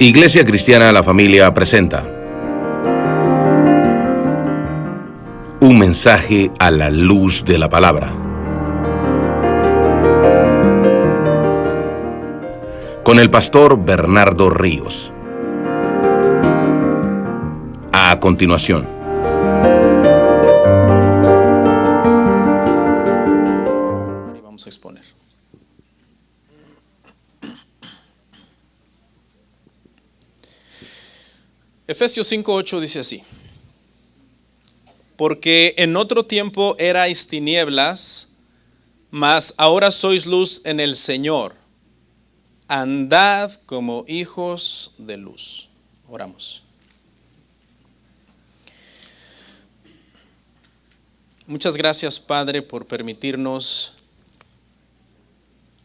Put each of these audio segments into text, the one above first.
Iglesia Cristiana La Familia presenta un mensaje a la luz de la palabra, con el pastor Bernardo Ríos. A continuación. Vamos a exponer. Efesios 5:8 dice así: porque en otro tiempo erais tinieblas, mas ahora sois luz en el Señor. Andad como hijos de luz. Oramos. Muchas gracias, Padre, por permitirnos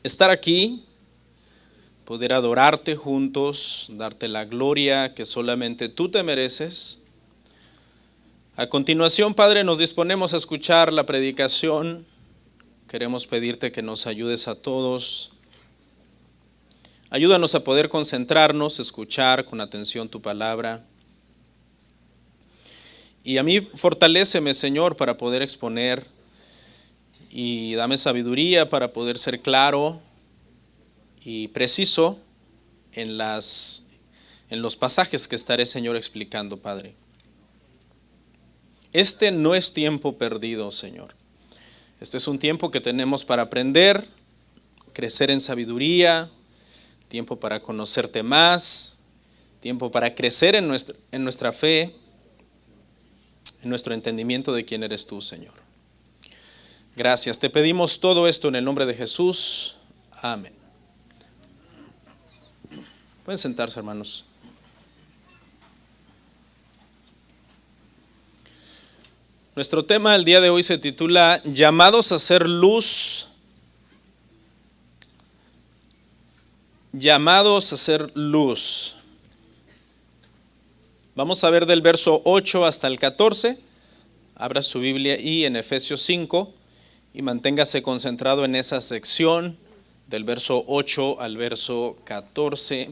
estar aquí, poder adorarte juntos, darte la gloria que solamente tú te mereces. A continuación, Padre, nos disponemos a escuchar la predicación. Queremos pedirte que nos ayudes a todos. Ayúdanos a poder concentrarnos, escuchar con atención tu palabra. Y a mí fortaléceme, Señor, para poder exponer, y dame sabiduría para poder ser claro y preciso en los pasajes que estaré, Señor, explicando, Padre. Este no es tiempo perdido, Señor. Este es un tiempo que tenemos para aprender, crecer en sabiduría, tiempo para conocerte más, tiempo para crecer en nuestra fe, en nuestro entendimiento de quién eres tú, Señor. Gracias. Te pedimos todo esto en el nombre de Jesús. Amén. Pueden sentarse, hermanos. Nuestro tema el día de hoy se titula Llamados a ser luz. Llamados a ser luz. Vamos a ver del verso 8 hasta el 14. Abra su Biblia y en Efesios 5 y manténgase concentrado en esa sección del verso 8 al verso 14,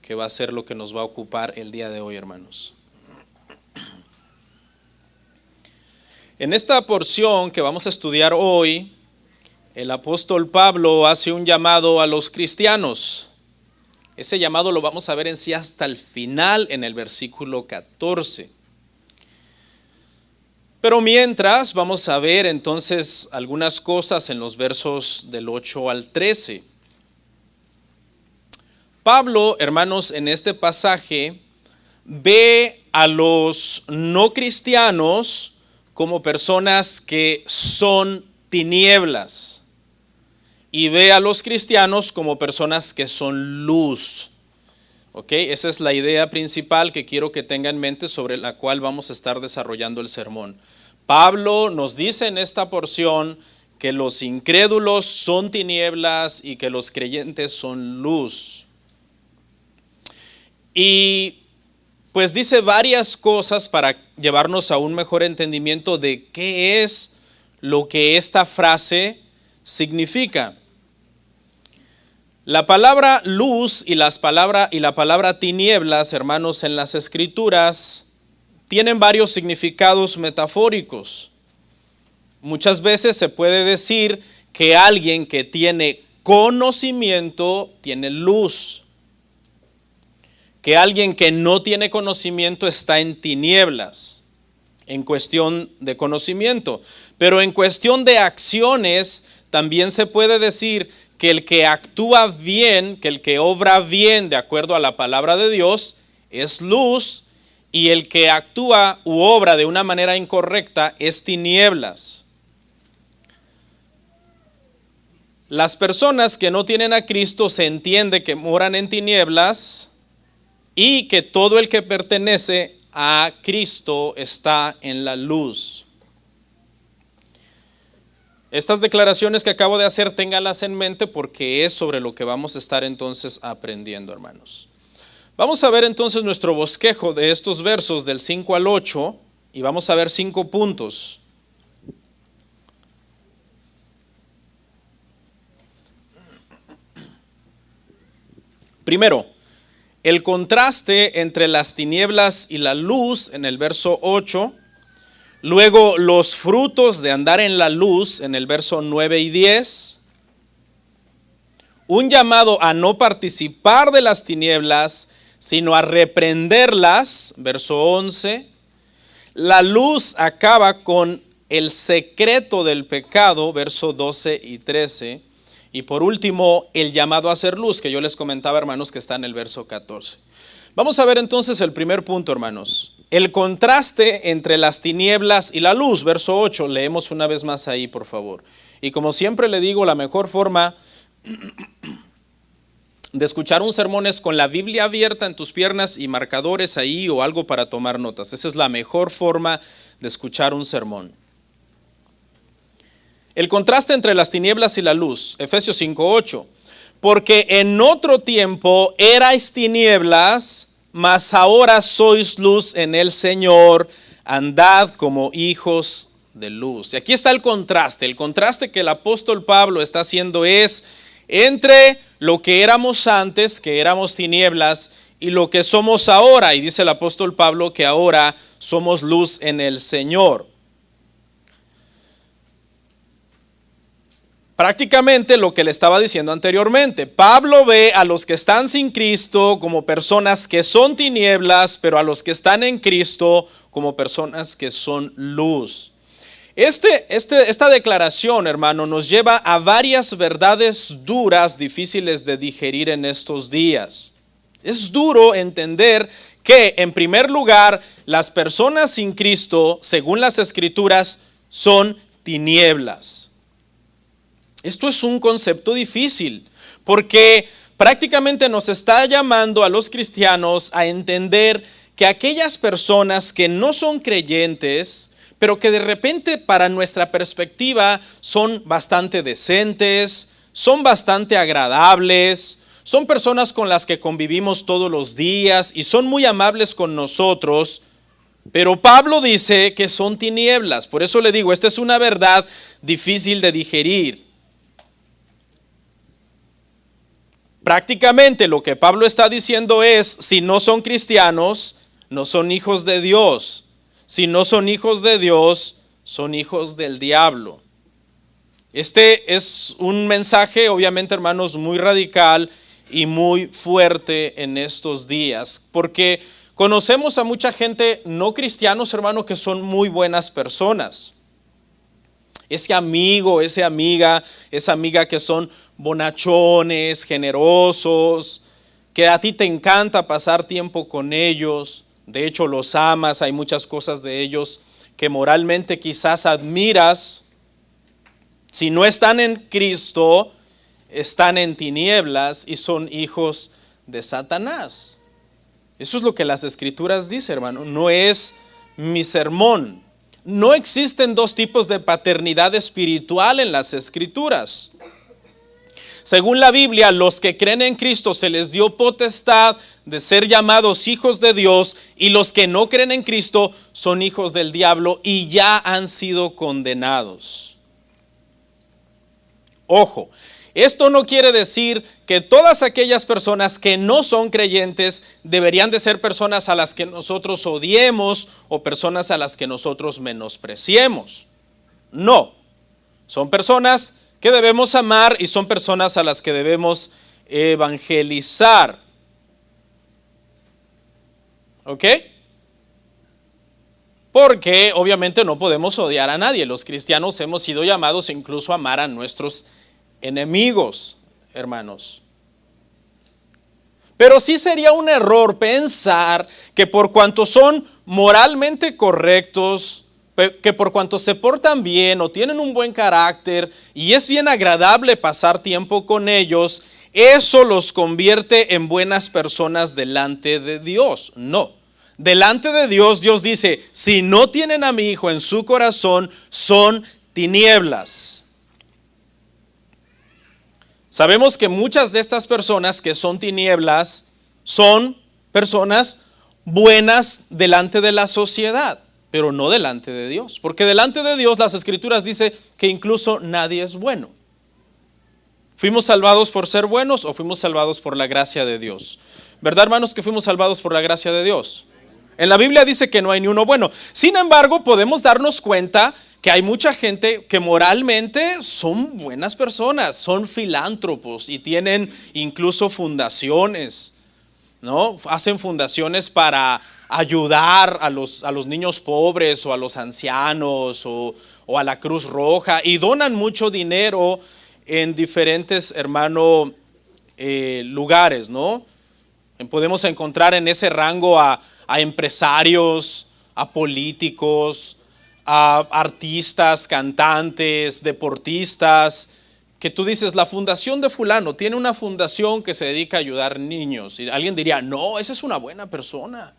que va a ser lo que nos va a ocupar el día de hoy, hermanos. En esta porción que vamos a estudiar hoy, el apóstol Pablo hace un llamado a los cristianos. Ese llamado lo vamos a ver en sí hasta el final, en el versículo 14. Pero mientras, vamos a ver entonces algunas cosas en los versos del 8 al 13. Pablo, hermanos, en este pasaje ve a los no cristianos como personas que son tinieblas y ve a los cristianos como personas que son luz. ¿Ok? Esa es la idea principal que quiero que tenga en mente, sobre la cual vamos a estar desarrollando el sermón. Pablo nos dice en esta porción que los incrédulos son tinieblas y que los creyentes son luz. Y pues dice varias cosas para llevarnos a un mejor entendimiento de qué es lo que esta frase significa. La palabra luz y la palabra tinieblas, hermanos, en las Escrituras tienen varios significados metafóricos. Muchas veces se puede decir que alguien que tiene conocimiento tiene luz, que alguien que no tiene conocimiento está en tinieblas, en cuestión de conocimiento. Pero en cuestión de acciones también se puede decir que el que actúa bien, que el que obra bien de acuerdo a la palabra de Dios es luz, y el que actúa u obra de una manera incorrecta es tinieblas. Las personas que no tienen a Cristo se entiende que moran en tinieblas, y que todo el que pertenece a Cristo está en la luz. Estas declaraciones que acabo de hacer, ténganlas en mente porque es sobre lo que vamos a estar entonces aprendiendo, hermanos. Vamos a ver entonces nuestro bosquejo de estos versos del 5 al 8 y vamos a ver 5 puntos. Primero, el contraste entre las tinieblas y la luz en el verso 8, luego los frutos de andar en la luz en el verso 9 y 10, un llamado a no participar de las tinieblas, sino a reprenderlas, verso 11, la luz acaba con el secreto del pecado, verso 12 y 13, y por último, el llamado a hacer luz, que yo les comentaba, hermanos, que está en el verso 14. Vamos a ver entonces el primer punto, hermanos. El contraste entre las tinieblas y la luz, verso 8. Leemos una vez más ahí, por favor. Y como siempre le digo, la mejor forma de escuchar un sermón es con la Biblia abierta en tus piernas y marcadores ahí o algo para tomar notas. Esa es la mejor forma de escuchar un sermón. El contraste entre las tinieblas y la luz, Efesios 5:8. Porque en otro tiempo erais tinieblas, mas ahora sois luz en el Señor, andad como hijos de luz. Y aquí está el contraste que el apóstol Pablo está haciendo es entre lo que éramos antes, que éramos tinieblas, y lo que somos ahora. Y dice el apóstol Pablo que ahora somos luz en el Señor. Prácticamente lo que le estaba diciendo anteriormente. Pablo ve a los que están sin Cristo como personas que son tinieblas, pero a los que están en Cristo como personas que son luz. Esta declaración, hermano, nos lleva a varias verdades duras, difíciles de digerir en estos días. Es duro entender que, en primer lugar, las personas sin Cristo, según las Escrituras, son tinieblas. Esto es un concepto difícil, porque prácticamente nos está llamando a los cristianos a entender que aquellas personas que no son creyentes, pero que de repente para nuestra perspectiva son bastante decentes, son bastante agradables, son personas con las que convivimos todos los días y son muy amables con nosotros, pero Pablo dice que son tinieblas. Por eso le digo, esta es una verdad difícil de digerir. Prácticamente lo que Pablo está diciendo es, si no son cristianos, no son hijos de Dios. Si no son hijos de Dios, son hijos del diablo. Este es un mensaje, obviamente, hermanos, muy radical y muy fuerte en estos días, porque conocemos a mucha gente no cristianos, hermano, que son muy buenas personas. Ese amigo, esa amiga que son bonachones, generosos, que a ti te encanta pasar tiempo con ellos. De hecho, los amas, hay muchas cosas de ellos que moralmente quizás admiras. Si no están en Cristo, están en tinieblas y son hijos de Satanás. Eso es lo que las Escrituras dicen, hermano. No es mi sermón. No existen dos tipos de paternidad espiritual en las Escrituras. Según la Biblia, los que creen en Cristo se les dio potestad de ser llamados hijos de Dios, y los que no creen en Cristo son hijos del diablo y ya han sido condenados. Ojo, esto no quiere decir que todas aquellas personas que no son creyentes deberían de ser personas a las que nosotros odiemos o personas a las que nosotros menospreciemos. No, son personas que debemos amar y son personas a las que debemos evangelizar. ¿Ok? Porque obviamente no podemos odiar a nadie. Los cristianos hemos sido llamados incluso a amar a nuestros enemigos, hermanos. Pero sí sería un error pensar que por cuanto son moralmente correctos, que por cuanto se portan bien o tienen un buen carácter y es bien agradable pasar tiempo con ellos, eso los convierte en buenas personas delante de Dios. No. Delante de Dios, Dios dice, si no tienen a mi hijo en su corazón, son tinieblas. Sabemos que muchas de estas personas que son tinieblas son personas buenas delante de la sociedad, pero no delante de Dios. Porque delante de Dios las Escrituras dicen que incluso nadie es bueno. ¿Fuimos salvados por ser buenos o fuimos salvados por la gracia de Dios? ¿Verdad, hermanos, que fuimos salvados por la gracia de Dios? En la Biblia dice que no hay ni uno bueno. Sin embargo, podemos darnos cuenta que hay mucha gente que moralmente son buenas personas, son filántropos y tienen incluso fundaciones, ¿no? Hacen fundaciones para ayudar a los niños pobres o a los ancianos o a la Cruz Roja, y donan mucho dinero en diferentes, hermano, lugares, ¿no? Podemos encontrar en ese rango a empresarios, a políticos, a artistas, cantantes, deportistas, que tú dices, la fundación de fulano tiene una fundación que se dedica a ayudar niños. Y alguien diría, no, esa es una buena persona.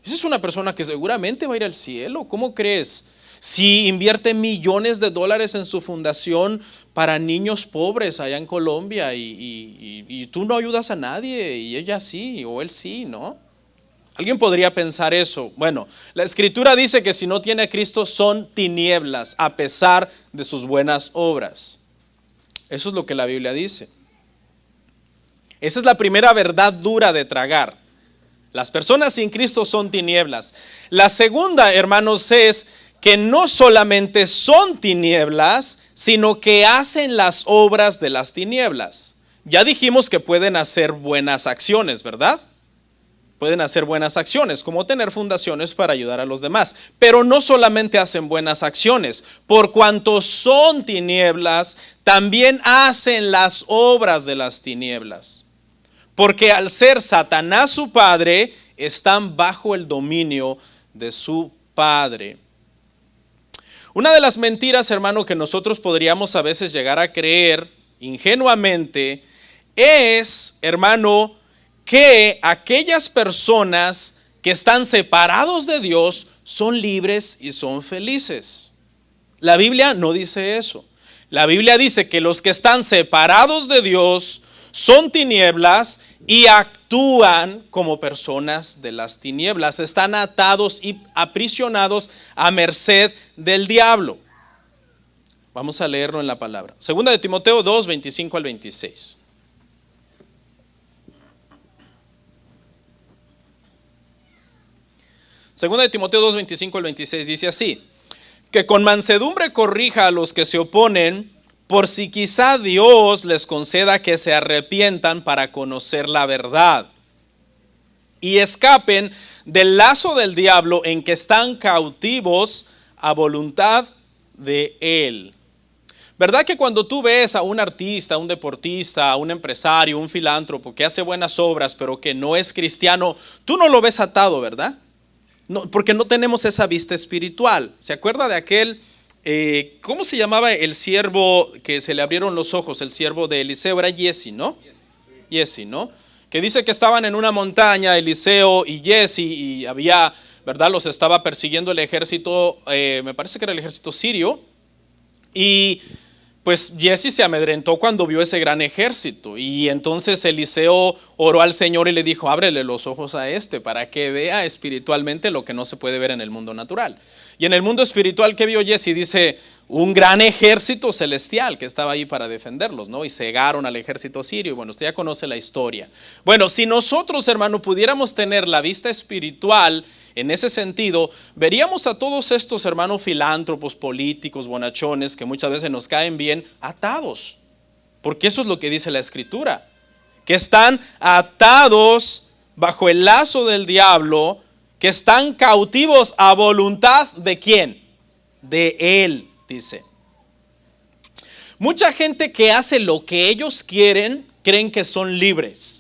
Esa es una persona que seguramente va a ir al cielo. ¿Cómo crees? Si invierte millones de dólares en su fundación para niños pobres allá en Colombia y tú no ayudas a nadie y ella sí, o él sí, ¿no? Alguien podría pensar eso. Bueno, la Escritura dice que si no tiene a Cristo son tinieblas a pesar de sus buenas obras. Eso es lo que la Biblia dice. Esa es la primera verdad dura de tragar. Las personas sin Cristo son tinieblas. La segunda, hermanos, es que no solamente son tinieblas, sino que hacen las obras de las tinieblas. Ya dijimos que pueden hacer buenas acciones, ¿verdad? Pueden hacer buenas acciones, como tener fundaciones para ayudar a los demás. Pero no solamente hacen buenas acciones, por cuanto son tinieblas, también hacen las obras de las tinieblas. Porque al ser Satanás su padre, están bajo el dominio de su padre. Una de las mentiras, hermano, que nosotros podríamos a veces llegar a creer ingenuamente es, hermano, que aquellas personas que están separados de Dios son libres y son felices. La Biblia no dice eso. La Biblia dice que los que están separados de Dios son tinieblas y actúan como personas de las tinieblas. Están atados y aprisionados a merced del diablo. Vamos a leerlo en la palabra. Segunda de Timoteo 2, 25 al 26. Segunda de Timoteo 2, 25 al 26 dice así: que con mansedumbre corrija a los que se oponen, por si quizá Dios les conceda que se arrepientan para conocer la verdad y escapen del lazo del diablo en que están cautivos a voluntad de él. ¿Verdad que cuando tú ves a un artista, a un deportista, a un empresario, un filántropo que hace buenas obras pero que no es cristiano, tú no lo ves atado, ¿verdad? No, porque no tenemos esa vista espiritual. ¿Se acuerda de aquel, cómo se llamaba el siervo que se le abrieron los ojos? El siervo de Eliseo era Giezi, ¿no? Giezi, ¿no? Que dice que estaban en una montaña, Eliseo y Giezi, y había, ¿verdad? Los estaba persiguiendo el ejército, me parece que era el ejército sirio, y pues Giezi se amedrentó cuando vio ese gran ejército, y entonces Eliseo oró al Señor y le dijo: ábrele los ojos a para que vea espiritualmente lo que no se puede ver en el mundo natural. Y en el mundo espiritual, ¿qué vio Giezi? Dice, un gran ejército celestial que estaba ahí para defenderlos, ¿no? Y cegaron al ejército sirio. Bueno, usted ya conoce la historia. Bueno, si nosotros, hermano, pudiéramos tener la vista espiritual en ese sentido, veríamos a todos estos hermanos filántropos, políticos, bonachones, que muchas veces nos caen bien, atados. Porque eso es lo que dice la Escritura, que están atados bajo el lazo del diablo, que están cautivos a voluntad ¿de quién? De él, dice. Mucha gente que hace lo que ellos quieren, creen que son libres.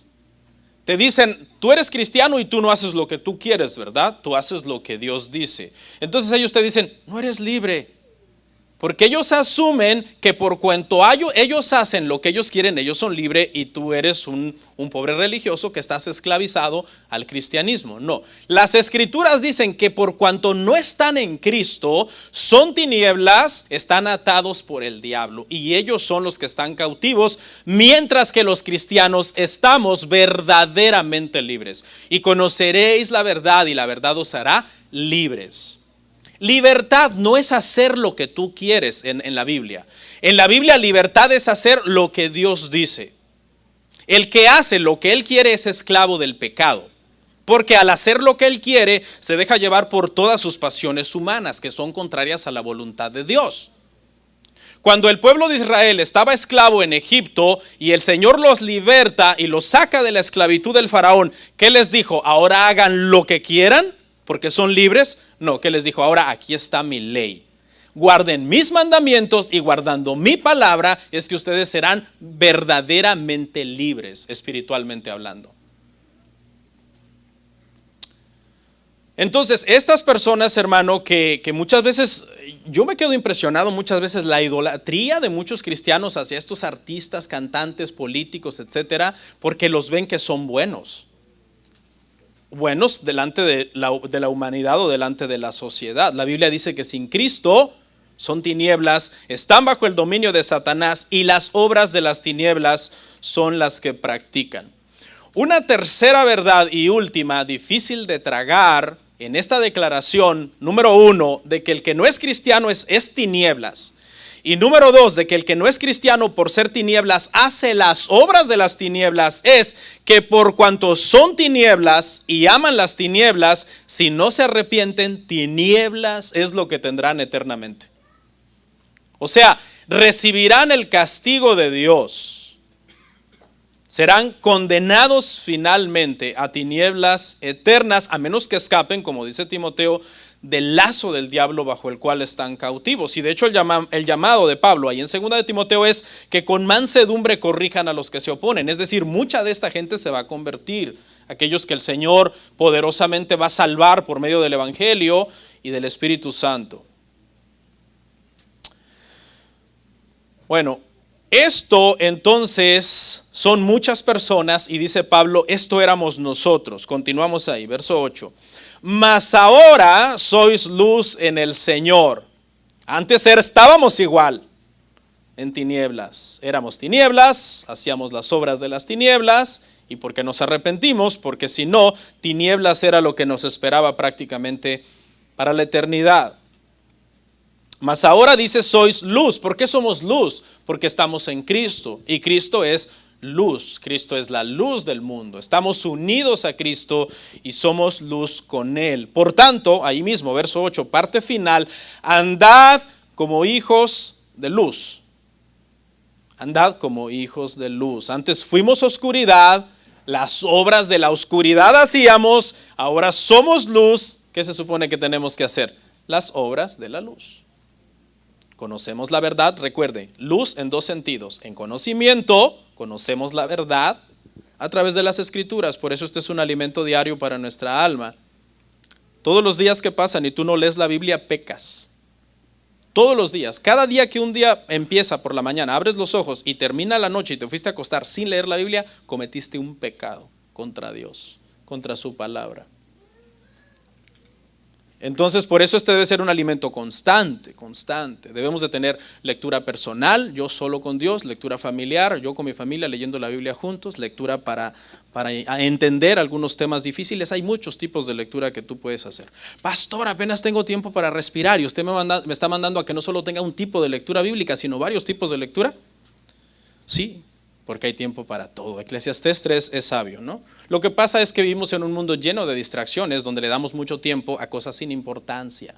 Te dicen, tú eres cristiano y tú no haces lo que tú quieres, ¿verdad? Tú haces lo que Dios dice. Entonces ellos te dicen, no eres libre. Porque ellos asumen que por cuanto ellos hacen lo que ellos quieren, ellos son libres y tú eres un pobre religioso que estás esclavizado al cristianismo. No, las Escrituras dicen que por cuanto no están en Cristo, son tinieblas, están atados por el diablo y ellos son los que están cautivos, mientras que los cristianos estamos verdaderamente libres. Y conoceréis la verdad y la verdad os hará libres. Libertad no es hacer lo que tú quieres en la Biblia. En la Biblia libertad es hacer lo que Dios dice. El que hace lo que él quiere es esclavo del pecado, porque al hacer lo que él quiere se deja llevar por todas sus pasiones humanas que son contrarias a la voluntad de Dios. Cuando el pueblo de Israel estaba esclavo en Egipto y el Señor los liberta y los saca de la esclavitud del faraón, ¿qué les dijo? ¿Ahora hagan lo que quieran porque son libres? No, ¿qué les dijo? Ahora aquí está mi ley. Guarden mis mandamientos y guardando mi palabra es que ustedes serán verdaderamente libres, espiritualmente hablando. Entonces, estas personas, hermano, que muchas veces, yo me quedo impresionado muchas veces la idolatría de muchos cristianos hacia estos artistas, cantantes, políticos, etcétera, porque los ven que son buenos. Buenos delante de la humanidad o delante de la sociedad. La Biblia dice que sin Cristo son tinieblas, están bajo el dominio de Satanás y las obras de las tinieblas son las que practican. Una tercera verdad y última, difícil de tragar en esta declaración, número 1, de que el que no es cristiano es tinieblas. Y número 2, de que el que no es cristiano por ser tinieblas hace las obras de las tinieblas, es que por cuanto son tinieblas y aman las tinieblas, si no se arrepienten, tinieblas es lo que tendrán eternamente. O sea, recibirán el castigo de Dios. Serán condenados finalmente a tinieblas eternas, a menos que escapen, como dice Timoteo, del lazo del diablo bajo el cual están cautivos. Y de hecho el llamado de Pablo ahí en 2 de Timoteo es que con mansedumbre corrijan a los que se oponen. Es decir, mucha de esta gente se va a convertir. Aquellos que el Señor poderosamente va a salvar por medio del Evangelio y del Espíritu Santo. Bueno, esto entonces son muchas personas y dice Pablo, esto éramos nosotros. Continuamos ahí, verso 8. Mas ahora sois luz en el Señor. Antes estábamos igual en tinieblas. Éramos tinieblas, hacíamos las obras de las tinieblas y porque nos arrepentimos, porque si no, tinieblas era lo que nos esperaba prácticamente para la eternidad. Mas ahora dice sois luz. ¿Por qué somos luz? Porque estamos en Cristo y Cristo es luz. Cristo es la luz del mundo. Estamos unidos a Cristo y somos luz con Él. Por tanto, ahí mismo, verso 8, parte final, andad como hijos de luz. Andad como hijos de luz. Antes fuimos oscuridad, las obras de la oscuridad hacíamos, ahora somos luz. ¿Qué se supone que tenemos que hacer? Las obras de la luz. Conocemos la verdad, recuerde, luz en dos sentidos. En conocimiento, conocemos la verdad a través de las Escrituras. Por eso este es un alimento diario para nuestra alma. Todos los días que pasan y tú no lees la Biblia, pecas. Todos los días, cada día que un día empieza por la mañana, abres los ojos y termina la noche y te fuiste a acostar sin leer la Biblia, cometiste un pecado contra Dios, contra su palabra. Entonces, por eso este debe ser un alimento constante. Debemos de tener lectura personal, yo solo con Dios, lectura familiar, yo con mi familia leyendo la Biblia juntos, lectura para entender algunos temas difíciles. Hay muchos tipos de lectura que tú puedes hacer. Pastor, apenas tengo tiempo para respirar y usted me está mandando a que no solo tenga un tipo de lectura bíblica, sino varios tipos de lectura. Sí, porque hay tiempo para todo. Eclesiastés 3 es sabio, ¿no? Lo que pasa es que vivimos en un mundo lleno de distracciones donde le damos mucho tiempo a cosas sin importancia.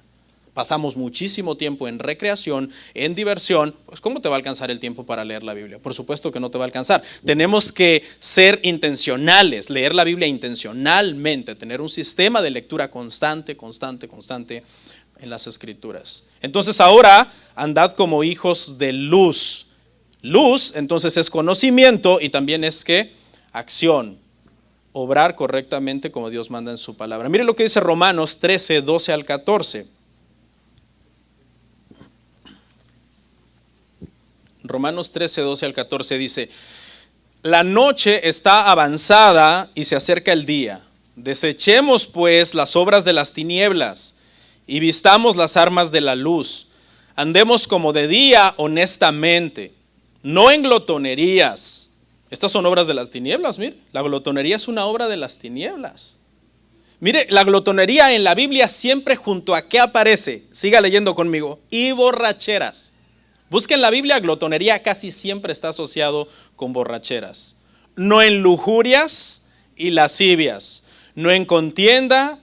Pasamos muchísimo tiempo en recreación, en diversión. Pues ¿cómo te va a alcanzar el tiempo para leer la Biblia? Por supuesto que no te va a alcanzar. Tenemos que ser intencionales, leer la Biblia intencionalmente, tener un sistema de lectura constante en las Escrituras. Entonces ahora andad como hijos de luz. Luz entonces es conocimiento y también es que acción. Obrar correctamente como Dios manda en su palabra. Mire lo que dice Romanos 13, 12 al 14. Romanos 13, 12 al 14 dice: la noche está avanzada y se acerca el día. Desechemos pues las obras de las tinieblas y vistamos las armas de la luz. Andemos como de día honestamente, no en glotonerías. Estas son obras de las tinieblas, mire. La glotonería es una obra de las tinieblas. Mire, la glotonería en la Biblia siempre junto a ¿qué aparece? Siga leyendo conmigo. Y borracheras. Busquen la Biblia, glotonería casi siempre está asociado con borracheras. no en lujurias y lascivias, no en contiendas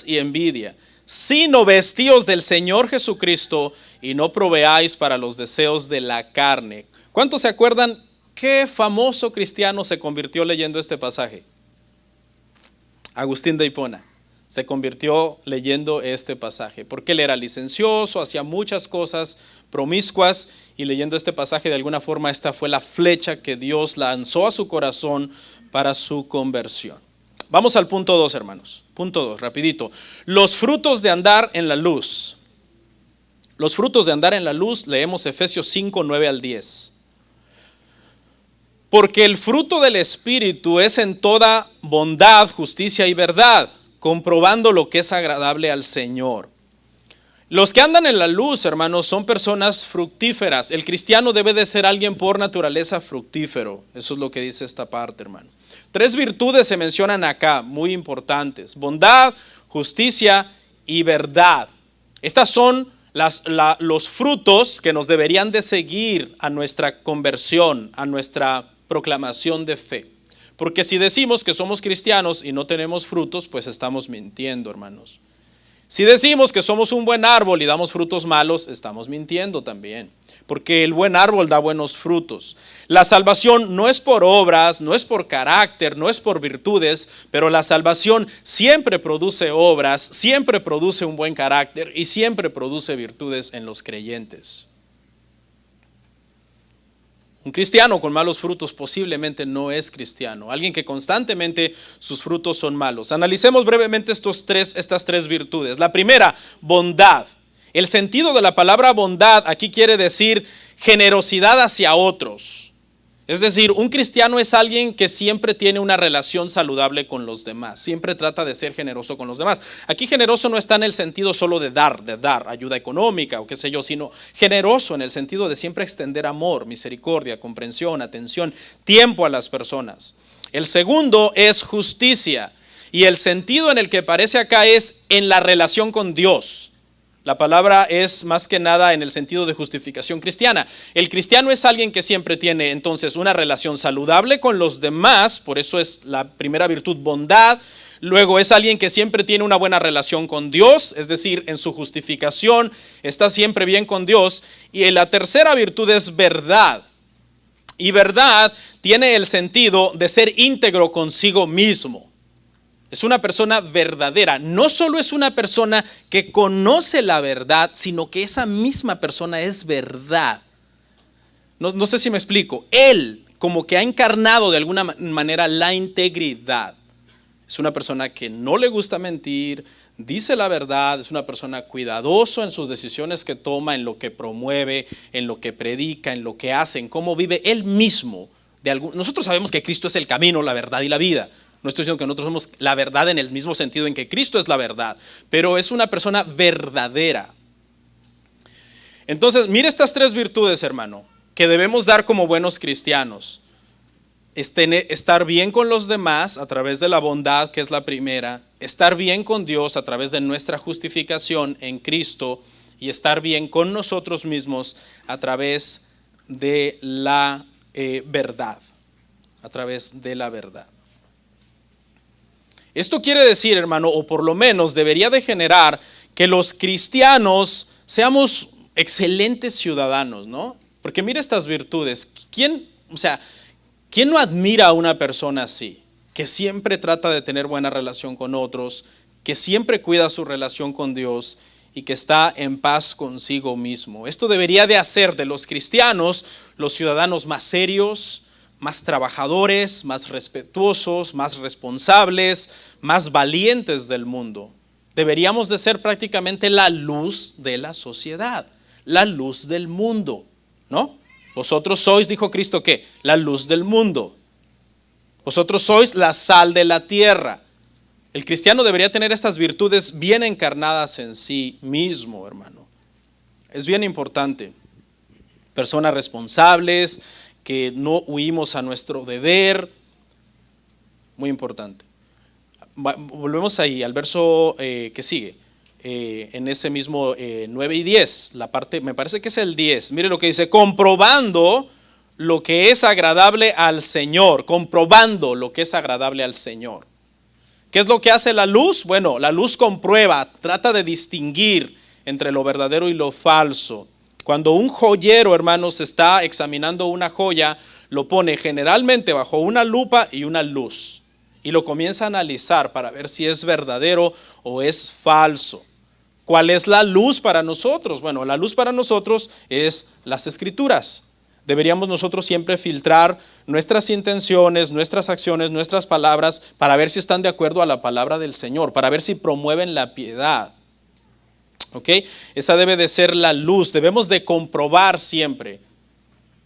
y envidia, sino vestíos del Señor Jesucristo y no proveáis para los deseos de la carne. ¿Cuántos se acuerdan qué famoso cristiano se convirtió leyendo este pasaje? Agustín de Hipona se convirtió leyendo este pasaje, porque él era licencioso, hacía muchas cosas promiscuas, y leyendo este pasaje de alguna forma esta fue la flecha que Dios lanzó a su corazón para su conversión. Vamos al punto 2, hermanos. Punto 2, rapidito. Los frutos de andar en la luz. Los frutos de andar en la luz, leemos Efesios 5, 9 al 10. Porque el fruto del Espíritu es en toda bondad, justicia y verdad, comprobando lo que es agradable al Señor. Los que andan en la luz, hermanos, son personas fructíferas. El cristiano debe de ser alguien por naturaleza fructífero. Eso es lo que dice esta parte, hermano. 3 virtudes se mencionan acá, muy importantes: bondad, justicia y verdad. Estas son los frutos que nos deberían de seguir a nuestra conversión, a nuestra proclamación de fe. Porque si decimos que somos cristianos y no tenemos frutos, pues estamos mintiendo, hermanos. Si decimos que somos un buen árbol y damos frutos malos, estamos mintiendo también. Porque el buen árbol da buenos frutos. La salvación no es por obras, no es por carácter, no es por virtudes, pero la salvación siempre produce obras, siempre produce un buen carácter y siempre produce virtudes en los creyentes. Un cristiano con malos frutos posiblemente no es cristiano. Alguien que constantemente sus frutos son malos. Analicemos brevemente estas 3 virtudes. La primera, bondad. El sentido de la palabra bondad aquí quiere decir generosidad hacia otros. Es decir, un cristiano es alguien que siempre tiene una relación saludable con los demás. Siempre trata de ser generoso con los demás. Aquí generoso no está en el sentido solo de dar ayuda económica o qué sé yo, sino generoso en el sentido de siempre extender amor, misericordia, comprensión, atención, tiempo a las personas. El segundo es justicia, y el sentido en el que aparece acá es en la relación con Dios. La palabra es más que nada en el sentido de justificación cristiana. El cristiano es alguien que siempre tiene entonces una relación saludable con los demás, por eso es la primera virtud, bondad. Luego es alguien que siempre tiene una buena relación con Dios, es decir, en su justificación está siempre bien con Dios. Y la tercera virtud es verdad. Y verdad tiene el sentido de ser íntegro consigo mismo. Es una persona verdadera. No solo es una persona que conoce la verdad, sino que esa misma persona es verdad. No sé si me explico. Él como que ha encarnado de alguna manera la integridad. Es una persona que no le gusta mentir, dice la verdad, es una persona cuidadoso en sus decisiones que toma, en lo que promueve, en lo que predica, en lo que hace, en cómo vive él mismo. Nosotros sabemos que Cristo es el camino, la verdad y la vida. No estoy diciendo que nosotros somos la verdad en el mismo sentido en que Cristo es la verdad, pero es una persona verdadera. Entonces, mire estas 3 virtudes, hermano, que debemos dar como buenos cristianos. Estar bien con los demás a través de la bondad, que es la primera. Estar bien con Dios a través de nuestra justificación en Cristo. Y estar bien con nosotros mismos a través de la verdad. A través de la verdad. Esto quiere decir, hermano, o por lo menos debería de generar que los cristianos seamos excelentes ciudadanos, ¿no? Porque mira estas virtudes. ¿Quién no admira a una persona así? Que siempre trata de tener buena relación con otros, que siempre cuida su relación con Dios y que está en paz consigo mismo. Esto debería de hacer de los cristianos los ciudadanos más serios, más trabajadores, más respetuosos, más responsables, más valientes del mundo. Deberíamos de ser prácticamente la luz de la sociedad, la luz del mundo, ¿no? Vosotros sois, dijo Cristo, ¿qué? La luz del mundo. Vosotros sois la sal de la tierra. El cristiano debería tener estas virtudes bien encarnadas en sí mismo, hermano. Es bien importante. Personas responsables, que no huimos a nuestro deber. Muy importante. Volvemos ahí al verso que sigue. En ese mismo 9 y 10, la parte, me parece que es el 10. Mire lo que dice: comprobando lo que es agradable al Señor, comprobando lo que es agradable al Señor. ¿Qué es lo que hace la luz? Bueno, la luz comprueba, trata de distinguir entre lo verdadero y lo falso. Cuando un joyero, hermanos, está examinando una joya, lo pone generalmente bajo una lupa y una luz y lo comienza a analizar para ver si es verdadero o es falso. ¿Cuál es la luz para nosotros? Bueno, la luz para nosotros es las Escrituras. Deberíamos nosotros siempre filtrar nuestras intenciones, nuestras acciones, nuestras palabras para ver si están de acuerdo a la palabra del Señor, para ver si promueven la piedad. ¿Ok? Esa debe de ser la luz. Debemos de comprobar siempre.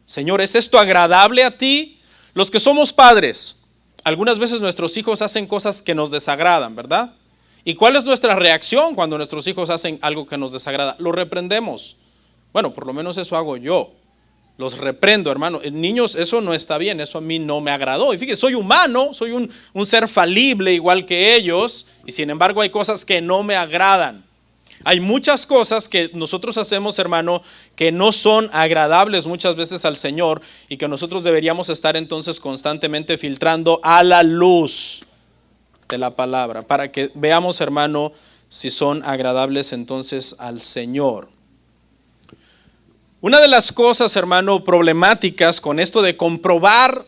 Señor, ¿es esto agradable a ti? Los que somos padres, algunas veces nuestros hijos hacen cosas que nos desagradan, ¿verdad? ¿Y cuál es nuestra reacción cuando nuestros hijos hacen algo que nos desagrada? Lo reprendemos. Bueno, por lo menos eso hago yo. Los reprendo, hermano. Niños, eso no está bien, eso a mí no me agradó. Y fíjese, soy humano, soy un ser falible igual que ellos, y sin embargo hay cosas que no me agradan. Hay muchas cosas que nosotros hacemos, hermano, que no son agradables muchas veces al Señor y que nosotros deberíamos estar entonces constantemente filtrando a la luz de la palabra para que veamos, hermano, si son agradables entonces al Señor. Una de las cosas, hermano, problemáticas con esto de comprobar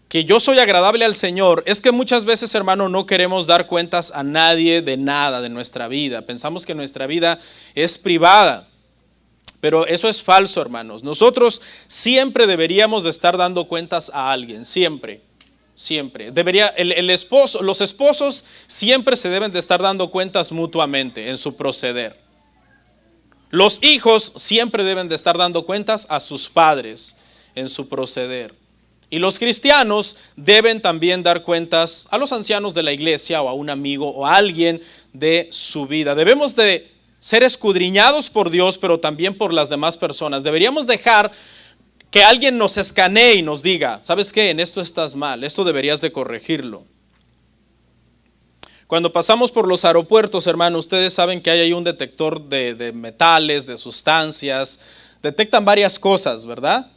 que yo soy agradable al Señor es que muchas veces, hermano, no queremos dar cuentas a nadie de nada de nuestra vida. Pensamos que nuestra vida es privada, pero eso es falso, hermanos. Nosotros siempre deberíamos de estar dando cuentas a alguien, siempre. Los esposos siempre se deben de estar dando cuentas mutuamente en su proceder. Los hijos siempre deben de estar dando cuentas a sus padres en su proceder. Y los cristianos deben también dar cuentas a los ancianos de la iglesia o a un amigo o a alguien de su vida. Debemos de ser escudriñados por Dios, pero también por las demás personas. Deberíamos dejar que alguien nos escanee y nos diga, ¿sabes qué? En esto estás mal, esto deberías de corregirlo. Cuando pasamos por los aeropuertos, hermano, ustedes saben que hay ahí un detector de metales, de sustancias, detectan varias cosas, ¿verdad?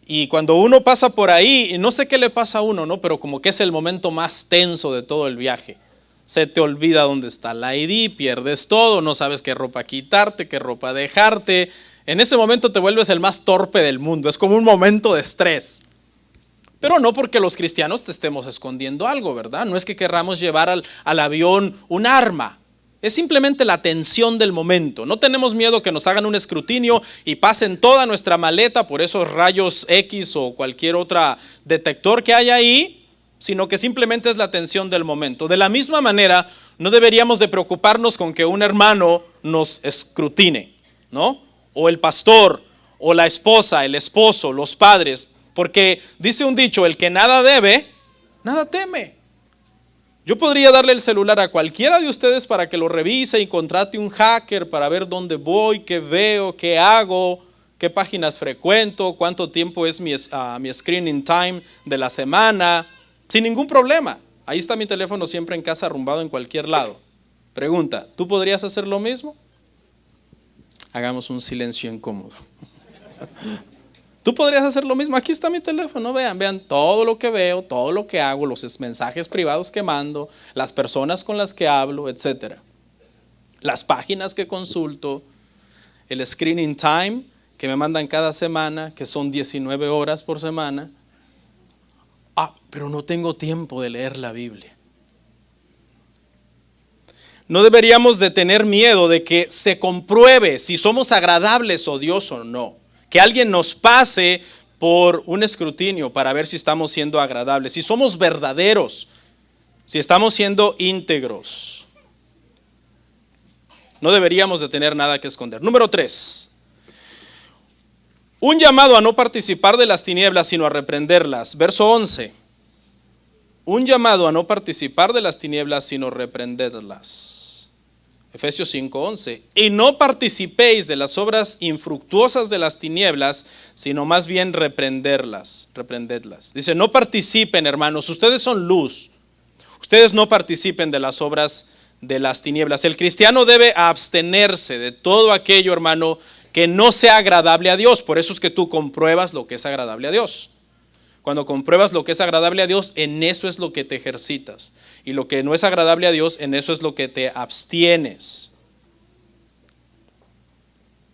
Y cuando uno pasa por ahí, y no sé qué le pasa a uno, ¿no? Pero como que es el momento más tenso de todo el viaje. Se te olvida dónde está la ID, pierdes todo, no sabes qué ropa quitarte, qué ropa dejarte. En ese momento te vuelves el más torpe del mundo, es como un momento de estrés. Pero no porque los cristianos te estemos escondiendo algo, ¿verdad? No es que querramos llevar al avión un arma. Es simplemente la tensión del momento. No tenemos miedo que nos hagan un escrutinio y pasen toda nuestra maleta por esos rayos X o cualquier otro detector que haya ahí, sino que simplemente es la tensión del momento. De la misma manera, no deberíamos de preocuparnos con que un hermano nos escrutine, ¿no? O el pastor, o la esposa, el esposo, los padres. Porque dice un dicho, el que nada debe, nada teme. Yo podría darle el celular a cualquiera de ustedes para que lo revise y contrate un hacker para ver dónde voy, qué veo, qué hago, qué páginas frecuento, cuánto tiempo es mi screening time de la semana, sin ningún problema. Ahí está mi teléfono siempre en casa, arrumbado en cualquier lado. Pregunta, ¿tú podrías hacer lo mismo? Hagamos un silencio incómodo. Tú podrías hacer lo mismo. Aquí está mi teléfono, vean todo lo que veo, todo lo que hago, los mensajes privados que mando, las personas con las que hablo, etcétera. Las páginas que consulto, el screening time que me mandan cada semana, que son 19 horas por semana. Pero no tengo tiempo de leer la Biblia. No deberíamos de tener miedo de que se compruebe si somos agradables a Dios o no. Que alguien nos pase por un escrutinio para ver si estamos siendo agradables, si somos verdaderos, si estamos siendo íntegros. No deberíamos de tener nada que esconder. Número 3. Un llamado a no participar de las tinieblas, sino a reprenderlas. Verso 11. Un llamado a no participar de las tinieblas, sino reprenderlas. Efesios 5:11. Y no participéis de las obras infructuosas de las tinieblas, sino más bien reprendedlas. Dice, no participen, hermanos, ustedes son luz. Ustedes no participen de las obras de las tinieblas. El cristiano debe abstenerse de todo aquello, hermano, que no sea agradable a Dios. Por eso es que tú compruebas lo que es agradable a Dios. Cuando compruebas lo que es agradable a Dios, en eso es lo que te ejercitas. Y lo que no es agradable a Dios, en eso es lo que te abstienes.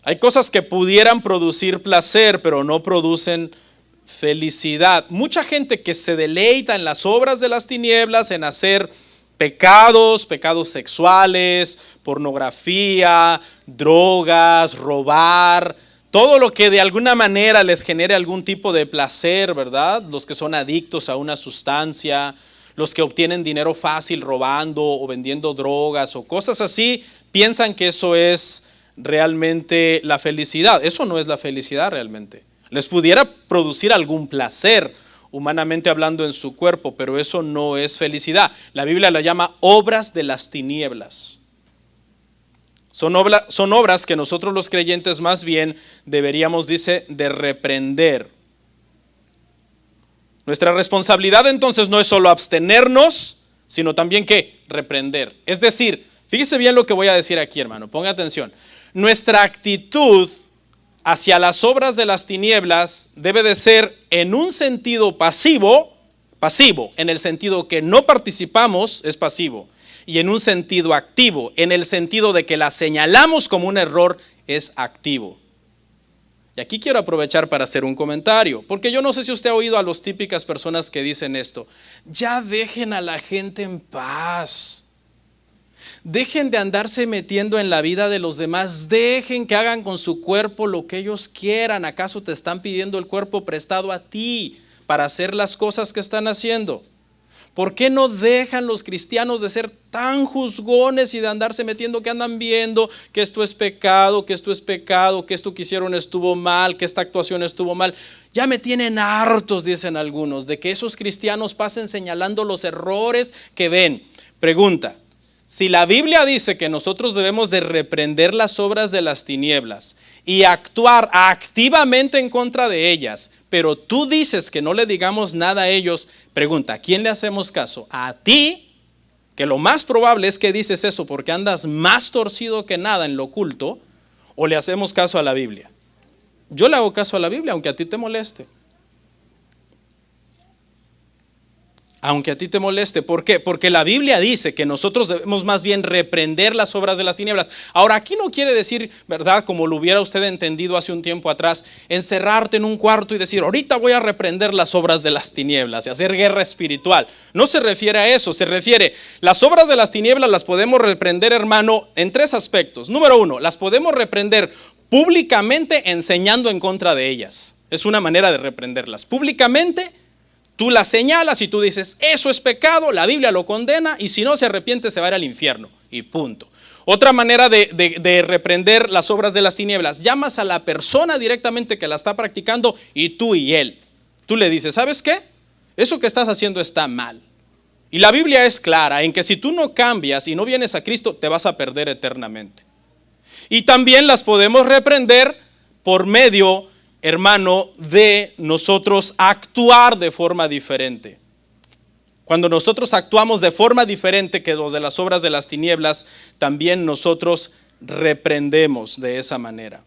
Hay cosas que pudieran producir placer, pero no producen felicidad. Mucha gente que se deleita en las obras de las tinieblas, en hacer pecados sexuales, pornografía, drogas, robar, todo lo que de alguna manera les genere algún tipo de placer, ¿verdad? Los que son adictos a una sustancia, los que obtienen dinero fácil robando o vendiendo drogas o cosas así, piensan que eso es realmente la felicidad. Eso no es la felicidad realmente. Les pudiera producir algún placer, humanamente hablando, en su cuerpo, pero eso no es felicidad. La Biblia la llama obras de las tinieblas. Son obras que nosotros los creyentes más bien deberíamos, dice, de reprender. Nuestra responsabilidad entonces no es solo abstenernos, sino también ¿qué? Reprender. Es decir, fíjese bien lo que voy a decir aquí, hermano, ponga atención. Nuestra actitud hacia las obras de las tinieblas debe de ser en un sentido pasivo, en el sentido que no participamos, es pasivo, y en un sentido activo, en el sentido de que la señalamos como un error, es activo. Y aquí quiero aprovechar para hacer un comentario, porque yo no sé si usted ha oído a las típicas personas que dicen esto: ya dejen a la gente en paz. Dejen de andarse metiendo en la vida de los demás. Dejen que hagan con su cuerpo lo que ellos quieran. ¿Acaso te están pidiendo el cuerpo prestado a ti para hacer las cosas que están haciendo? ¿Por qué no dejan los cristianos de ser tan juzgones y de andarse metiendo, que andan viendo que esto es pecado, que esto es pecado, que esto que hicieron estuvo mal, que esta actuación estuvo mal? Ya me tienen hartos, dicen algunos, de que esos cristianos pasen señalando los errores que ven. Pregunta: si la Biblia dice que nosotros debemos de reprender las obras de las tinieblas y actuar activamente en contra de ellas, pero tú dices que no le digamos nada a ellos, pregunta, ¿a quién le hacemos caso? ¿A ti? Que lo más probable es que dices eso porque andas más torcido que nada en lo oculto, ¿o le hacemos caso a la Biblia? Yo le hago caso a la Biblia, aunque a ti te moleste. Aunque a ti te moleste. ¿Por qué? Porque la Biblia dice que nosotros debemos más bien reprender las obras de las tinieblas. Ahora, aquí no quiere decir, ¿verdad?, como lo hubiera usted entendido hace un tiempo atrás, encerrarte en un cuarto y decir, ahorita voy a reprender las obras de las tinieblas y hacer guerra espiritual. No se refiere a eso, se refiere, las obras de las tinieblas las podemos reprender, hermano, en tres aspectos. Número uno, las podemos reprender públicamente enseñando en contra de ellas. Es una manera de reprenderlas. Públicamente, tú las señalas y tú dices, eso es pecado, la Biblia lo condena, y si no se arrepiente se va a ir al infierno, y punto. Otra manera de reprender las obras de las tinieblas: llamas a la persona directamente que la está practicando, y tú y él. Tú le dices, ¿sabes qué? Eso que estás haciendo está mal. Y la Biblia es clara en que si tú no cambias y no vienes a Cristo, te vas a perder eternamente. Y también las podemos reprender por medio, hermano, de nosotros actuar de forma diferente. Cuando nosotros actuamos de forma diferente que los de las obras de las tinieblas, también nosotros reprendemos de esa manera.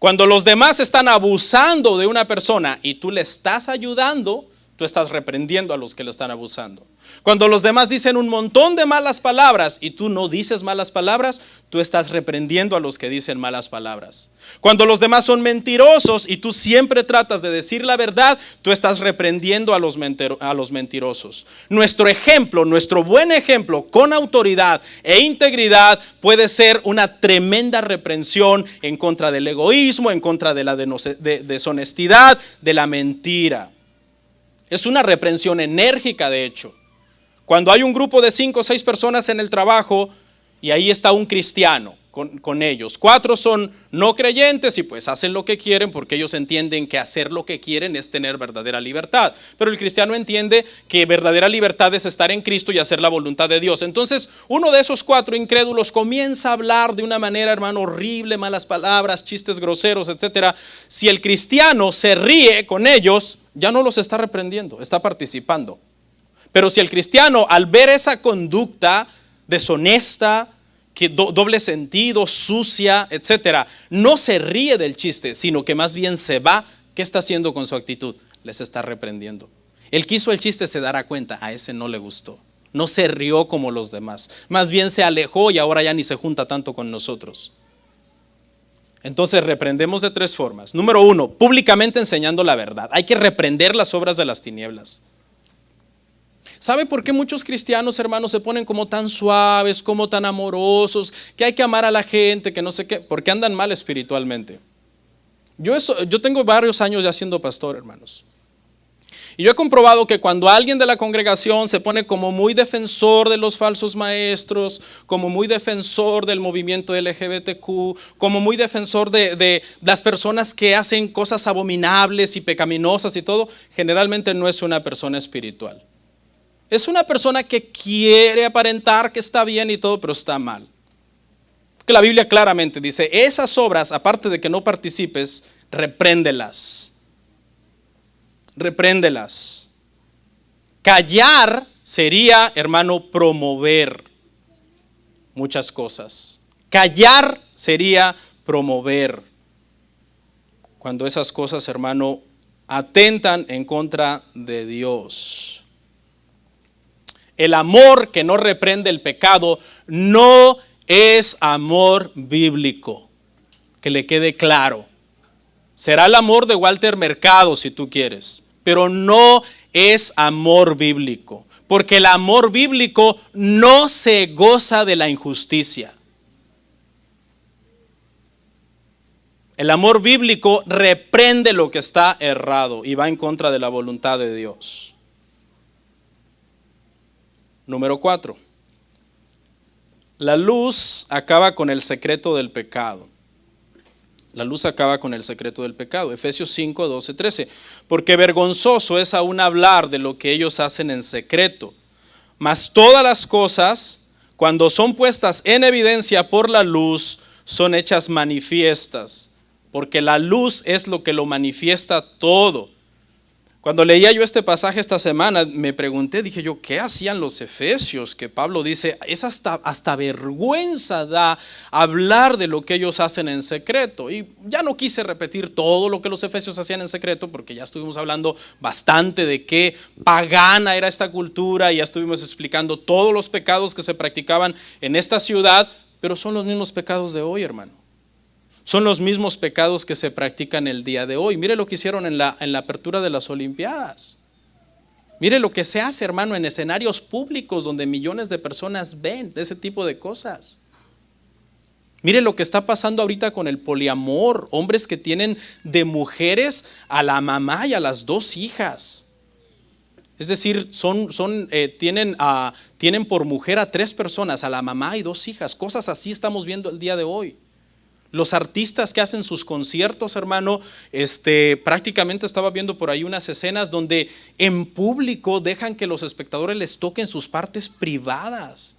Cuando los demás están abusando de una persona y tú le estás ayudando, tú estás reprendiendo a los que le están abusando. Cuando los demás dicen un montón de malas palabras y tú no dices malas palabras, tú estás reprendiendo a los que dicen malas palabras. Cuando los demás son mentirosos y tú siempre tratas de decir la verdad, tú estás reprendiendo a los mentirosos. Nuestro ejemplo, nuestro buen ejemplo con autoridad e integridad puede ser una tremenda reprensión en contra del egoísmo, en contra de la deshonestidad, de la mentira. Es una reprensión enérgica, de hecho. Cuando hay un grupo de 5 o 6 personas en el trabajo y ahí está un cristiano con ellos, 4 son no creyentes y pues hacen lo que quieren porque ellos entienden que hacer lo que quieren es tener verdadera libertad. Pero el cristiano entiende que verdadera libertad es estar en Cristo y hacer la voluntad de Dios. Entonces uno de esos 4 incrédulos comienza a hablar de una manera, hermano, horrible, malas palabras, chistes groseros, etcétera. Si el cristiano se ríe con ellos, ya no los está reprendiendo, está participando. Pero si el cristiano, al ver esa conducta deshonesta, que doble sentido, sucia, etcétera, no se ríe del chiste, sino que más bien se va, ¿qué está haciendo con su actitud? les está reprendiendo. El que hizo el chiste se dará cuenta, a ese no le gustó. No se rió como los demás, más bien se alejó y ahora ya ni se junta tanto con nosotros. Entonces reprendemos de 3 formas. Número 1, públicamente enseñando la verdad. Hay que reprender las obras de las tinieblas. ¿Sabe por qué muchos cristianos, hermanos, se ponen como tan suaves, como tan amorosos, que hay que amar a la gente, que no sé qué? Porque andan mal espiritualmente. Yo tengo varios años ya siendo pastor, hermanos. Y yo he comprobado que cuando alguien de la congregación se pone como muy defensor de los falsos maestros, como muy defensor del movimiento LGBTQ, como muy defensor de las personas que hacen cosas abominables y pecaminosas y todo, generalmente no es una persona espiritual. Es una persona que quiere aparentar que está bien y todo, pero está mal. Que la Biblia claramente dice, esas obras, aparte de que no participes, repréndelas. Repréndelas. Callar sería, hermano, promover muchas cosas. Callar sería promover. Cuando esas cosas, hermano, atentan en contra de Dios. El amor que no reprende el pecado no es amor bíblico. Que le quede claro. Será el amor de Walter Mercado si tú quieres, pero no es amor bíblico. Porque el amor bíblico no se goza de la injusticia. El amor bíblico reprende lo que está errado y va en contra de la voluntad de Dios. Número 4. La luz acaba con el secreto del pecado. La luz acaba con el secreto del pecado. Efesios 5, 12, 13. Porque vergonzoso es aún hablar de lo que ellos hacen en secreto. Mas todas las cosas, cuando son puestas en evidencia por la luz, son hechas manifiestas. Porque la luz es lo que lo manifiesta todo. Cuando leía yo este pasaje esta semana, me pregunté, dije yo, ¿qué hacían los efesios? Que Pablo dice, es hasta vergüenza da hablar de lo que ellos hacen en secreto. Y ya no quise repetir todo lo que los efesios hacían en secreto, porque ya estuvimos hablando bastante de qué pagana era esta cultura, y ya estuvimos explicando todos los pecados que se practicaban en esta ciudad, pero son los mismos pecados de hoy, hermano. Son los mismos pecados que se practican el día de hoy. Mire lo que hicieron en la apertura de las Olimpiadas. Mire lo que se hace, hermano, en escenarios públicos donde millones de personas ven de ese tipo de cosas. Mire lo que está pasando ahorita con el poliamor. Hombres que tienen de mujeres a la mamá y a las 2 hijas. Es decir, tienen por mujer a 3 personas, a la mamá y 2 hijas. Cosas así estamos viendo el día de hoy. Los artistas que hacen sus conciertos, hermano, prácticamente estaba viendo por ahí unas escenas donde en público dejan que los espectadores les toquen sus partes privadas.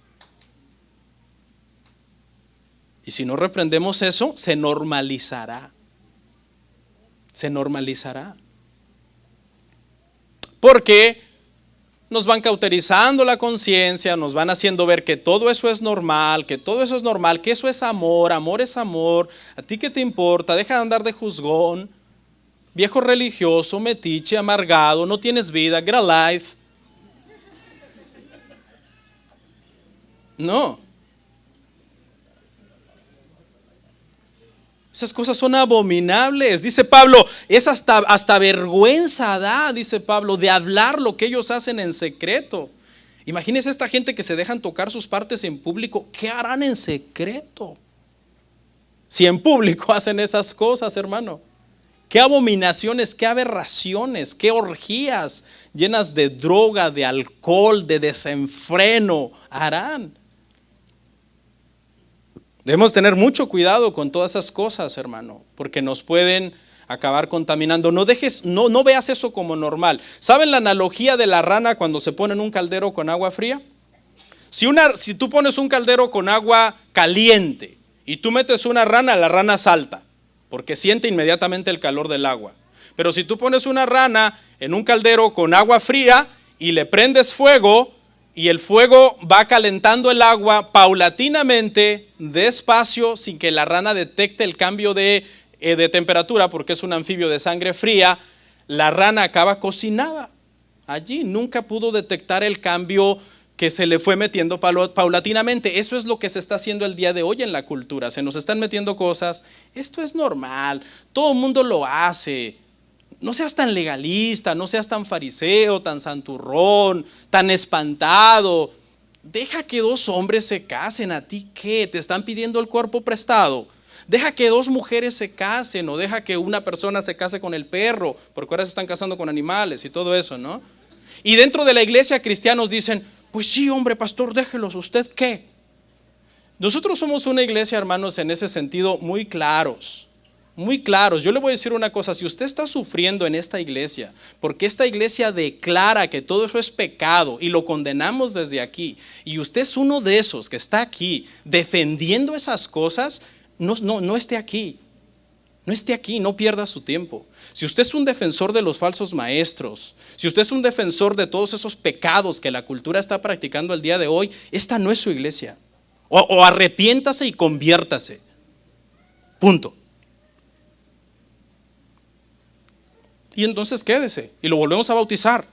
Y si no reprendemos eso, se normalizará. Se normalizará. Porque nos van cauterizando la conciencia, nos van haciendo ver que todo eso es normal, que eso es amor, amor es amor. ¿A ti qué te importa? Deja de andar de juzgón, viejo religioso, metiche, amargado, no tienes vida, get a life. No. Esas cosas son abominables. Dice Pablo, es hasta vergüenza da, dice Pablo, de hablar lo que ellos hacen en secreto. Imagínense esta gente que se dejan tocar sus partes en público. ¿Qué harán en secreto? Si en público hacen esas cosas, hermano. Qué abominaciones, qué aberraciones, qué orgías llenas de droga, de alcohol, de desenfreno harán. Debemos tener mucho cuidado con todas esas cosas, hermano, porque nos pueden acabar contaminando. No veas eso como normal. ¿Saben la analogía de la rana cuando se pone en un caldero con agua fría? Si tú pones un caldero con agua caliente y tú metes una rana, la rana salta, porque siente inmediatamente el calor del agua. Pero si tú pones una rana en un caldero con agua fría y le prendes fuego, y el fuego va calentando el agua paulatinamente, despacio, sin que la rana detecte el cambio de temperatura, porque es un anfibio de sangre fría, la rana acaba cocinada allí. Nunca pudo detectar el cambio que se le fue metiendo paulatinamente. Eso es lo que se está haciendo el día de hoy en la cultura. Se nos están metiendo cosas. Esto es normal, todo el mundo lo hace. No seas tan legalista, no seas tan fariseo, tan santurrón, tan espantado. Deja que dos hombres se casen. ¿A ti qué? ¿Te están pidiendo el cuerpo prestado? Deja que dos mujeres se casen, o deja que una persona se case con el perro, porque ahora se están casando con animales y todo eso, ¿no? Y dentro de la iglesia cristianos dicen, pues sí, hombre, pastor, déjelos, ¿usted qué? Nosotros somos una iglesia, hermanos, en ese sentido muy claros, muy claros. Yo le voy a decir una cosa: si usted está sufriendo en esta iglesia, porque esta iglesia declara que todo eso es pecado y lo condenamos desde aquí, y usted es uno de esos que está aquí defendiendo esas cosas, no esté aquí. No esté aquí, no pierda su tiempo. Si usted es un defensor de los falsos maestros, si usted es un defensor de todos esos pecados que la cultura está practicando el día de hoy, esta no es su iglesia. O arrepiéntase y conviértase. Punto. Y entonces quédese y lo volvemos a bautizar.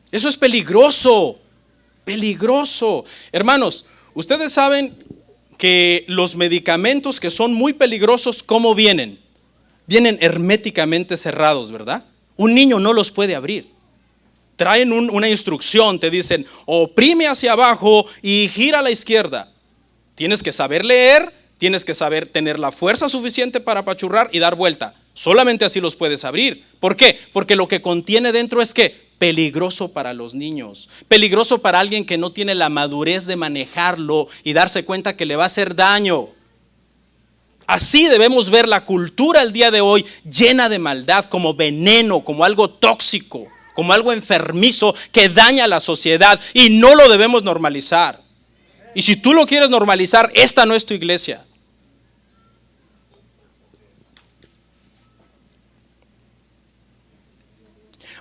Eso es peligroso. Peligroso. Hermanos, ustedes saben que los medicamentos que son muy peligrosos, ¿cómo vienen? Vienen herméticamente cerrados, ¿verdad? Un niño no los puede abrir. Traen una instrucción, te dicen, oprime hacia abajo y gira a la izquierda. Tienes que saber leer, tienes que saber tener la fuerza suficiente para apachurrar y dar vuelta. Solamente así los puedes abrir. ¿Por qué? Porque lo que contiene dentro es ¿qué? Peligroso para los niños, peligroso para alguien que no tiene la madurez de manejarlo y darse cuenta que le va a hacer daño. Así debemos ver la cultura el día de hoy, llena de maldad, como veneno, como algo tóxico, como algo enfermizo que daña a la sociedad, y no lo debemos normalizar. Y si tú lo quieres normalizar, esta no es tu iglesia.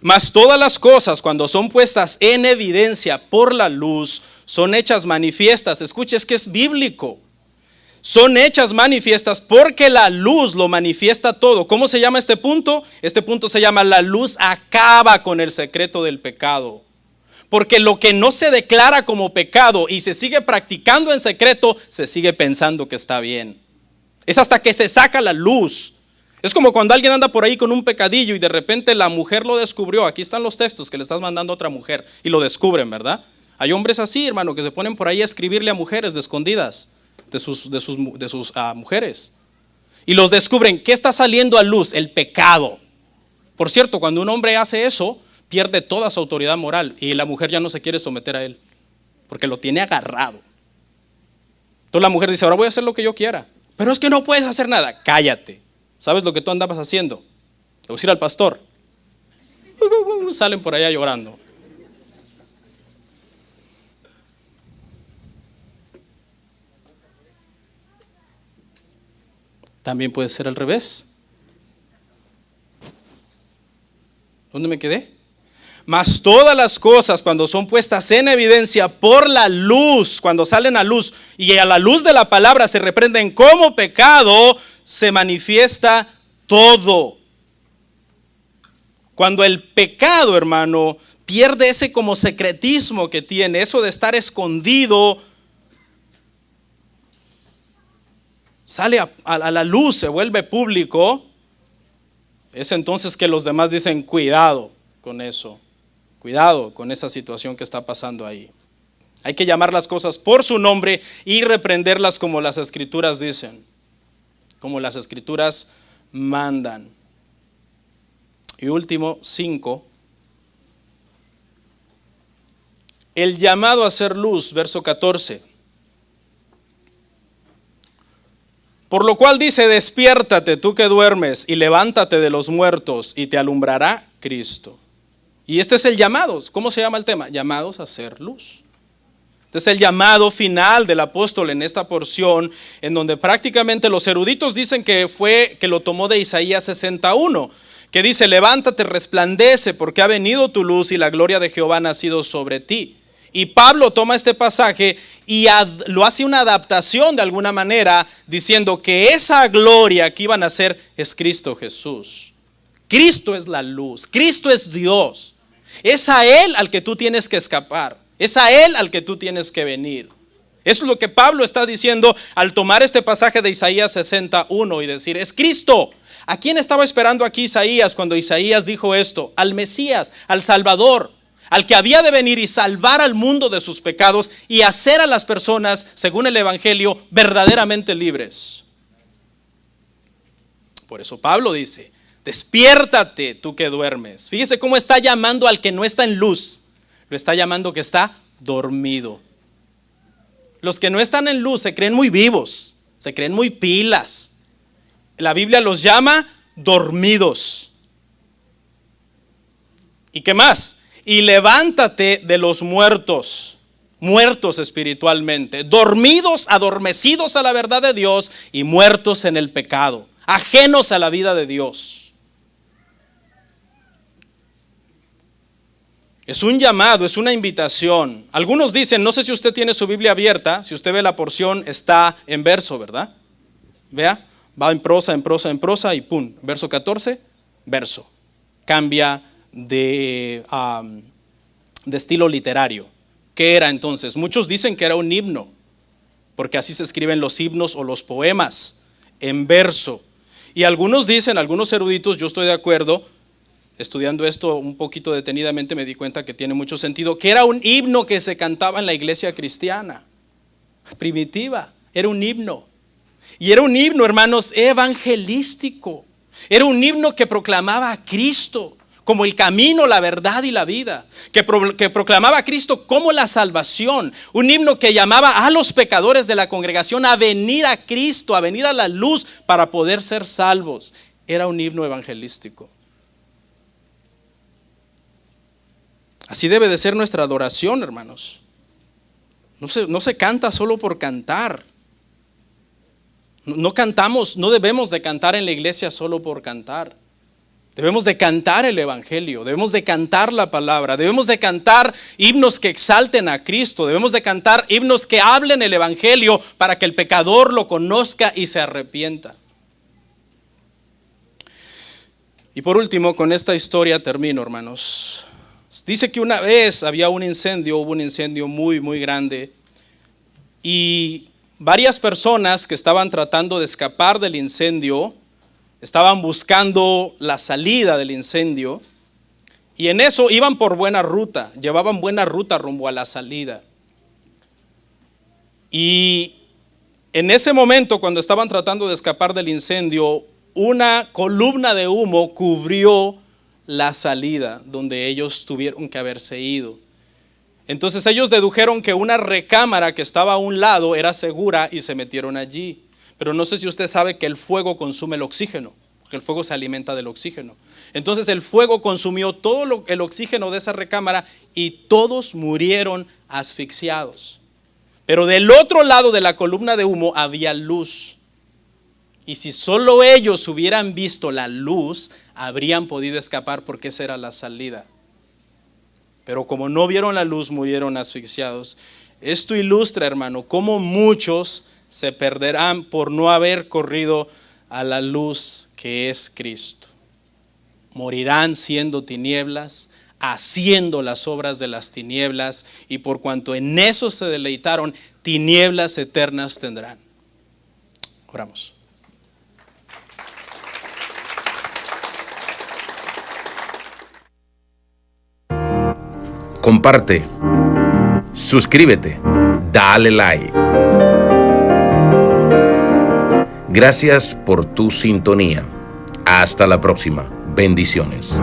Mas todas las cosas, cuando son puestas en evidencia por la luz, son hechas manifiestas. Escuche, es que es bíblico. Son hechas manifiestas porque la luz lo manifiesta todo. ¿Cómo se llama este punto? Este punto se llama: la luz acaba con el secreto del pecado. Porque lo que no se declara como pecado y se sigue practicando en secreto, se sigue pensando que está bien. Es hasta que se saca la luz. Es como cuando alguien anda por ahí con un pecadillo y de repente la mujer lo descubrió. Aquí están los textos que le estás mandando a otra mujer y lo descubren, ¿verdad? Hay hombres así, hermano, que se ponen por ahí a escribirle a mujeres de escondidas de sus mujeres. Y los descubren. ¿Qué está saliendo a luz? El pecado. Por cierto, cuando un hombre hace eso, pierde toda su autoridad moral y la mujer ya no se quiere someter a él, porque lo tiene agarrado. Entonces la mujer dice: ahora voy a hacer lo que yo quiera. Pero es que no puedes hacer nada. Cállate. ¿Sabes lo que tú andabas haciendo? Le voy a decir al pastor. Salen por allá llorando. También puede ser al revés. ¿Dónde me quedé? Mas todas las cosas, cuando son puestas en evidencia por la luz, cuando salen a luz y a la luz de la palabra se reprenden como pecado, se manifiesta todo. Cuando el pecado, hermano, pierde ese como secretismo que tiene, eso de estar escondido, sale a la luz, se vuelve público, es entonces que los demás dicen: cuidado con eso, cuidado con esa situación que está pasando ahí. Hay que llamar las cosas por su nombre y reprenderlas como las escrituras dicen, como las escrituras mandan. Y último, 5. El llamado a ser luz, verso 14. Por lo cual dice: despiértate tú que duermes y levántate de los muertos y te alumbrará Cristo. Y este es el llamado. ¿Cómo se llama el tema? Llamados a ser luz. Este es el llamado final del apóstol en esta porción, en donde prácticamente los eruditos dicen que lo tomó de Isaías 61, que dice: levántate, resplandece, porque ha venido tu luz y la gloria de Jehová ha nacido sobre ti. Y Pablo toma este pasaje y lo hace una adaptación de alguna manera, diciendo que esa gloria que iban a hacer es Cristo Jesús. Cristo es la luz, Cristo es Dios. Es a Él al que tú tienes que escapar, es a Él al que tú tienes que venir. Eso es lo que Pablo está diciendo al tomar este pasaje de Isaías 61 y decir, es Cristo. ¿A quién estaba esperando aquí Isaías cuando Isaías dijo esto? Al Mesías, al Salvador, al que había de venir y salvar al mundo de sus pecados y hacer a las personas, según el Evangelio, verdaderamente libres. Por eso Pablo dice, despiértate tú que duermes. Fíjese cómo está llamando al que no está en luz. Lo está llamando que está dormido. Los que no están en luz se creen muy vivos, se creen muy pilas. La Biblia los llama dormidos. ¿Y qué más? Y levántate de los muertos, muertos espiritualmente, dormidos, adormecidos a la verdad de Dios y muertos en el pecado, ajenos a la vida de Dios. Es un llamado, es una invitación. Algunos dicen, no sé si usted tiene su Biblia abierta, si usted ve la porción está en verso, ¿verdad? Vea, va en prosa y pum, verso 14, verso. Cambia de estilo literario. ¿Qué era entonces? Muchos dicen que era un himno, porque así se escriben los himnos o los poemas, en verso. Y algunos dicen, algunos eruditos, yo estoy de acuerdo, estudiando esto un poquito detenidamente me di cuenta que tiene mucho sentido, que era un himno que se cantaba en la iglesia cristiana primitiva, era un himno. Y era un himno, hermanos, evangelístico. Era un himno que proclamaba a Cristo como el camino, la verdad y la vida. Que proclamaba a Cristo como la salvación. Un himno que llamaba a los pecadores de la congregación a venir a Cristo, a venir a la luz para poder ser salvos. Era un himno evangelístico. Así debe de ser nuestra adoración, hermanos. No se canta solo por cantar. No cantamos, no debemos de cantar en la iglesia solo por cantar. Debemos de cantar el Evangelio, debemos de cantar la palabra, debemos de cantar himnos que exalten a Cristo, debemos de cantar himnos que hablen el Evangelio para que el pecador lo conozca y se arrepienta. Y por último, con esta historia termino, hermanos. Dice que una vez hubo un incendio muy, muy grande y varias personas que estaban tratando de escapar del incendio estaban buscando la salida del incendio y en eso iban por buena ruta, llevaban buena ruta rumbo a la salida. Y en ese momento, cuando estaban tratando de escapar del incendio, una columna de humo cubrió la salida donde ellos tuvieron que haberse ido. Entonces ellos dedujeron que una recámara que estaba a un lado era segura y se metieron allí. Pero no sé si usted sabe que el fuego consume el oxígeno, porque el fuego se alimenta del oxígeno. Entonces el fuego consumió todo el oxígeno de esa recámara y todos murieron asfixiados. Pero del otro lado de la columna de humo había luz. Y si solo ellos hubieran visto la luz, habrían podido escapar porque esa era la salida. Pero como no vieron la luz, murieron asfixiados. Esto ilustra, hermano, cómo muchos se perderán por no haber corrido a la luz que es Cristo. Morirán siendo tinieblas, haciendo las obras de las tinieblas, y por cuanto en eso se deleitaron, tinieblas eternas tendrán. Oramos. Comparte, suscríbete, dale like. Gracias por tu sintonía. Hasta la próxima. Bendiciones.